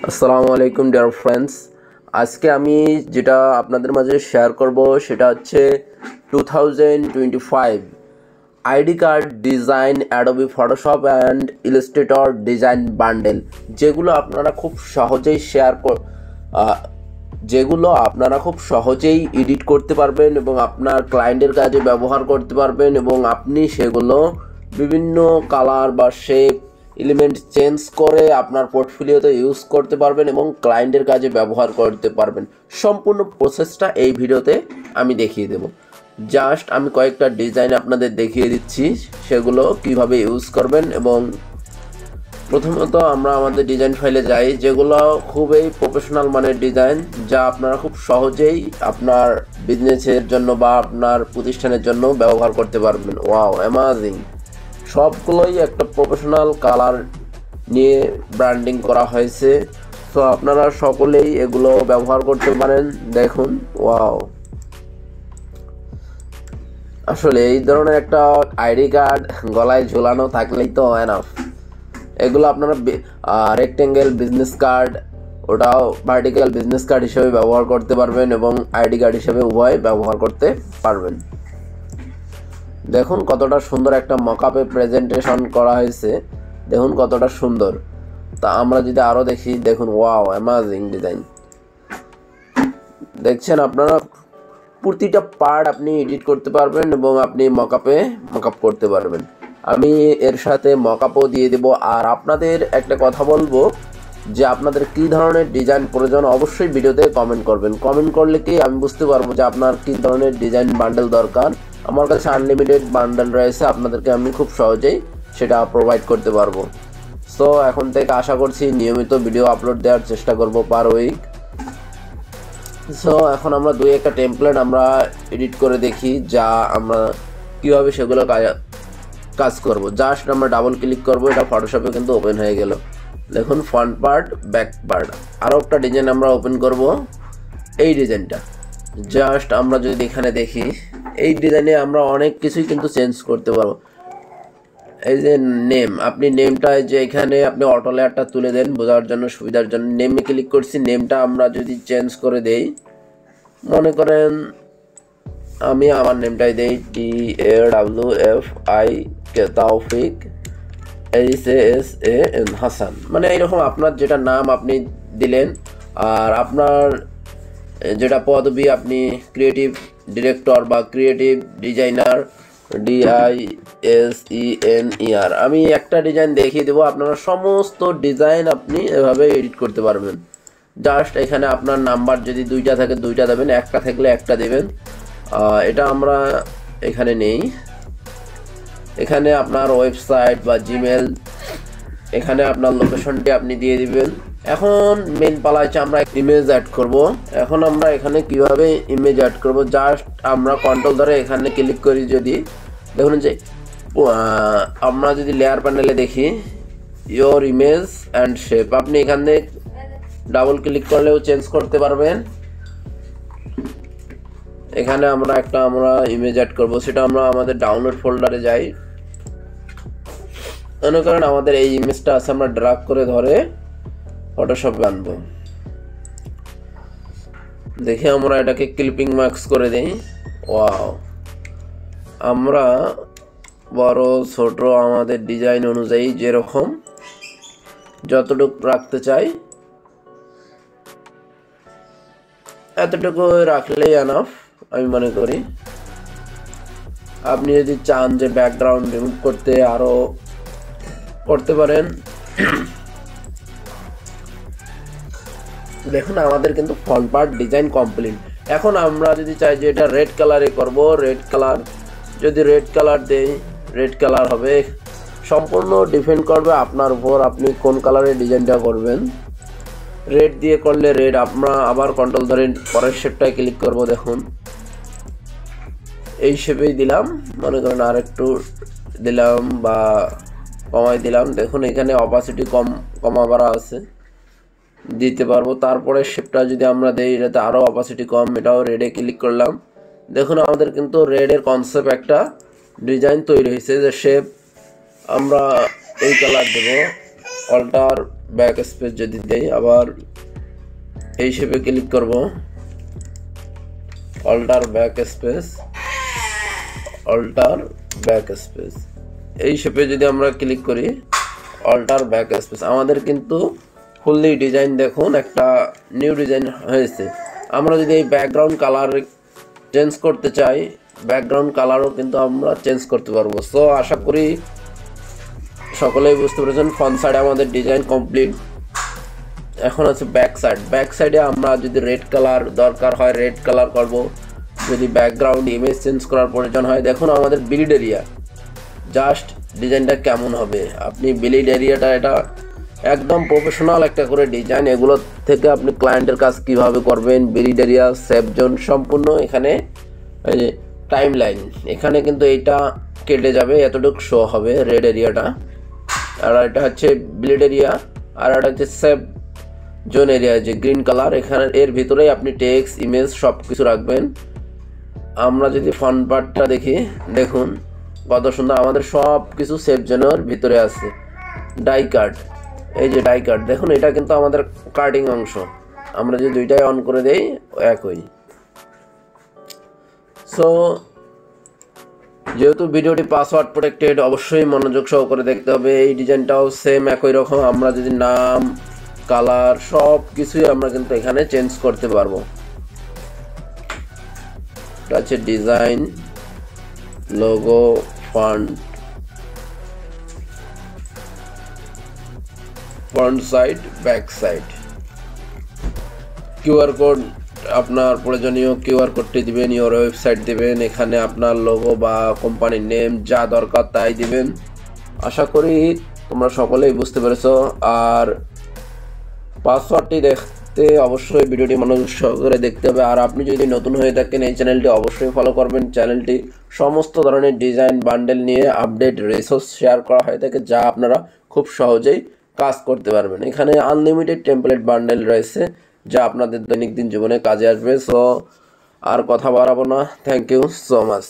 আসসালামু আলাইকুম dear friends. আজকে আমি যেটা আপনাদের মাঝে শেয়ার করব সেটা হচ্ছে 2025 ID card design Adobe Photoshop and Illustrator design bundle, যেগুলো আপনারা খুব সহজেই যেগুলো আপনারা খুব সহজেই এডিট করতে পারবেন এবং আপনার ক্লায়েন্টের কাজে ব্যবহার করতে পারবেন এবং আপনি সেগুলো বিভিন্ন কালার বা শেপ এলিমেন্ট চেঞ্জ করে আপনার পোর্টফোলিওতে ইউজ করতে পারবেন এবং ক্লায়েন্টের কাজে ব্যবহার করতে পারবেন। সম্পূর্ণ প্রসেসটা এই ভিডিওতে আমি দেখিয়ে দেব। জাস্ট আমি কয়েকটা ডিজাইন আপনাদের দেখিয়ে দিচ্ছি, সেগুলো কিভাবে ইউজ করবেন। এবং প্রথমত আমরা আমাদের ডিজাইন ফাইলে যাই, যেগুলো খুবই প্রফেশনাল মানের ডিজাইন, যা আপনারা খুব সহজেই আপনার বিজনেসের জন্য বা আপনার প্রতিষ্ঠানের জন্য ব্যবহার করতে পারবেন। Wow, amazing! সবগুলোই একটা প্রফেশনাল কালার নিয়ে ব্র্যান্ডিং করা হয়েছে, তো আপনারা সকলেই এগুলো ব্যবহার করতে পারেন। দেখুন, ওয়াও! আসলে এই ধরনের একটা আইডি কার্ড গলায় ঝোলানো থাকলেই তো এনাফ। এগুলো আপনারা রেক্টেঙ্গেল বিজনেস কার্ড, ওটাও ভার্টিক্যাল বিজনেস কার্ড হিসেবে ব্যবহার করতে পারবেন এবং আইডি কার্ড হিসেবে উভয় ব্যবহার করতে পারবেন। দেখুন কতটা সুন্দর একটা মকআপে প্রেজেন্টেশন করা হয়েছে, দেখুন কতটা সুন্দর। তা আমরা যদি আরও দেখি, দেখুন, ওয়াও, অ্যামাজিং ডিজাইন। দেখছেন আপনারা, প্রতিটা পার্ট আপনি এডিট করতে পারবেন এবং আপনি মকআপ করতে পারবেন। আমি এর সাথে মকআপও দিয়ে দেব। আর আপনাদের একটা কথা বলবো যে আপনাদের কী ধরনের ডিজাইন প্রয়োজন, অবশ্যই ভিডিওতে কমেন্ট করবেন। কমেন্ট করলে কি আমি বুঝতে পারবো যে আপনার কী ধরনের ডিজাইন বান্ডেল দরকার। আমার কাছে আনলিমিটেড বান্ডেল রয়েছে, আপনাদেরকে আমি খুব সহজেই সেটা প্রোভাইড করতে পারবো। সো এখন থেকে আশা করছি নিয়মিত ভিডিও আপলোড দেওয়ার চেষ্টা করব পার উইক। সো এখন আমরা দুই একটা টেমপ্লেট আমরা এডিট করে দেখি, যা আমরা কীভাবে সেগুলো কাজ করব। জাস্ট আমরা ডাবল ক্লিক করব, এটা ফটোশপে কিন্তু ওপেন হয়ে গেল। দেখুন, ফ্রন্ট পার্ট, ব্যাক পার্ট। আরও একটা ডিজাইন আমরা ওপেন করব, এই ডিজাইনটা। জাস্ট আমরা যদি এখানে দেখি, এই ডিজাইনে আমরা অনেক কিছুই কিন্তু চেঞ্জ করতে পারবো। এই যে নেম, আপনি নেমটা যে এখানে আপনি অটো লেয়ারটা তুলে দেন বোঝার জন্য, সুবিধার জন্য নেমে ক্লিক করছি। নেমটা আমরা যদি চেঞ্জ করে দেই, মনে করেন আমি আমার নেমটাই দেই TAWFI তাওফিক HASAN হাসান, মানে এইরকম আপনার যেটা নাম আপনি দিলেন। আর আপনার যেটা পদবি, আপনি ক্রিয়েটিভ ডিরেক্টর বা ক্রিয়েটিভ ডিজাইনার, DISENER। আমি একটা ডিজাইন দেখিয়ে দেবো, আপনারা সমস্ত ডিজাইন আপনি এভাবে এডিট করতে পারবেন। জাস্ট এখানে আপনার নাম্বার যদি দুইটা থাকে দুইটা দেবেন, একটা থাকলে একটা দেবেন। এটা আমরা এখানে নেই। এখানে আপনার ওয়েবসাইট বা জিমেল, এখানে আপনার লোকেশনটি আপনি দিয়ে দিবেন। এখন মেন পালা হচ্ছে আমরা ইমেজ অ্যাড করব। এখন আমরা এখানে কিভাবে ইমেজ অ্যাড করব, জাস্ট আমরা কন্ট্রোল ধরে এখানে ক্লিক করি। যদি দেখুন যে আমরা যদি লেয়ার প্যানেলে দেখি ইয়োর ইমেজ অ্যান্ড শেপ, আপনি এখানে ডাবল ক্লিক করলেও চেঞ্জ করতে পারবেন। এখানে আমরা ইমেজ অ্যাড করব, সেটা আমরা আমাদের ডাউনলোড ফোল্ডারে যাই। মনে করেন আমাদের এই ইমেজটা আছে, আমরা ড্র্যাগ করে ধরে ফটোশপে আনবো। দেখে আমরা এটাকে ক্লিপিং মার্কস করে দেই। ওয়াও! আমরা বড় ছোট আমাদের ডিজাইন অনুযায়ী যেরকম যতটুকু রাখতে চাই এতটুকু রাখলেই এনাফ আমি মনে করি। আপনি যদি চান যে ব্যাকগ্রাউন্ড রিমুভ করতে, আরও করতে পারেন। দেখুন আমাদের কিন্তু ফ্রন্ট পার্ট ডিজাইন কমপ্লিট। এখন আমরা যদি চাই যে এটা রেড কালারে করব, রেড কালার, যদি রেড কালার দেই রেড কালার হবে। সম্পূর্ণ ডিপেন্ড করবে আপনার উপর, আপনি কোন কালারে ডিজাইনটা করবেন। রেড দিয়ে করলে রেড, আমরা আবার কন্ট্রোল ধরে পরের শেপটায় ক্লিক করব। দেখুন এই শেপেই দিলাম, মনে করেন আর একটু দিলাম বা কমাই দিলাম। দেখুন এখানে অপাসিটি কমাবার আছে, দিতে পারবো। তারপরে শেপটা যদি আমরা দেই, এটাতে আরও অপাসিটি কম, এটাও রেডে ক্লিক করলাম। দেখুন আমাদের কিন্তু রেডের কনসেপ্ট একটা ডিজাইন তৈরি হয়েছে। যে শেপ আমরা এই কালার দেব, অল্টার ব্যাক স্পেস যদি দেই, আবার এই শেপে ক্লিক করব, alter back space, alter back space, এই শেপে যদি আমরা ক্লিক করি অল্টার ব্যাক স্পেস, আমাদের কিন্তু ফুললি ডিজাইন দেখুন একটা নিউ ডিজাইন হয়েছে। আমরা যদি এই ব্যাকগ্রাউন্ড কালার চেঞ্জ করতে চাই, ব্যাকগ্রাউন্ড কালারও কিন্তু আমরা চেঞ্জ করতে পারবো। সো আশা করি সকলেই বুঝতে পেরেছেন। ফ্রন্ট সাইডে আমাদের ডিজাইন কমপ্লিট। এখন আছে ব্যাক সাইড। ব্যাক সাইডে আমরা যদি রেড কালার দরকার হয় রেড কালার করব, যদি ব্যাকগ্রাউন্ড ইমেজ চেঞ্জ করার প্রয়োজন হয়, দেখুন আমাদের বিল্ড এরিয়া জাস্ট ডিজাইনটা কেমন হবে। আপনি বিল্ড এরিয়াটা এটা একদম প্রফেশনাল একটা করে ডিজাইন, এগুলো থেকে আপনি ক্লায়েন্টের কাজ কিভাবে করবেন, বিল্ড এরিয়া, সেভ জোন সম্পূর্ণ এখানে। এই যে টাইম লাইন, এখানে কিন্তু এইটা কেটে যাবে, এতটুকু শো হবে রেড এরিয়াটা, আর এটা হচ্ছে বিল্ড এরিয়া, আর এটা হচ্ছে সেভ জোন এরিয়া যে গ্রিন কালার, এখানে এর ভিতরেই আপনি টেক্সট ইমেজ সব কিছু রাখবেন। আমরা যদি ফ্রন্ট পার্টটা দেখি, দেখুন কত সুন্দর, আমাদের সব কিছু সেভ জোনের ভিতরে আছে। ডাই কাট, এই যে ডাই কাট দেখুন, এটা কিন্তু আমাদের কাটিং অংশ। আমরা যদি দুইটাই অন করে দেই একই। সো যেহেতু ভিডিওটি পাসওয়ার্ড প্রোটেক্টেড, অবশ্যই মনোযোগ সহকারে দেখতে হবে। এই ডিজাইনটাও সেম একই রকম, আমরা যদি নাম, কালার সব কিছুই আমরা কিন্তু এখানে চেঞ্জ করতে পারবো। এটা হচ্ছে design, logo, font, front side, back side. QR code আপনার প্রয়োজনীয় কিউআর কোডটি দিবেন, ইওর ওয়েবসাইট দিবেন, এখানে আপনার লোগো বা কোম্পানির নেম যা দরকার তাই দিবেন। আশা করি তোমরা সকলেই বুঝতে পেরেছো। আর পাসওয়ার্ডটি দেখতে অবশ্যই ভিডিওটি মনোযোগ সহকারে দেখতে হবে। আর আপনি যদি নতুন হয়ে থাকেন এই চ্যানেলটি অবশ্যই ফলো করবেন। চ্যানেলটি সমস্ত ধরনের ডিজাইন বান্ডেল নিয়ে আপডেট রিসোর্স শেয়ার করা হয়ে থাকে, যা আপনারা খুব সহজেই কাজ করতে পারবেন। এখানে আনলিমিটেড টেমপ্লেট বান্ডেল রয়েছে, যা আপনাদের দৈনন্দিন জীবনে কাজে আসবে। সো আর কথা বাড়াবো না, থ্যাংক ইউ সো মাচ।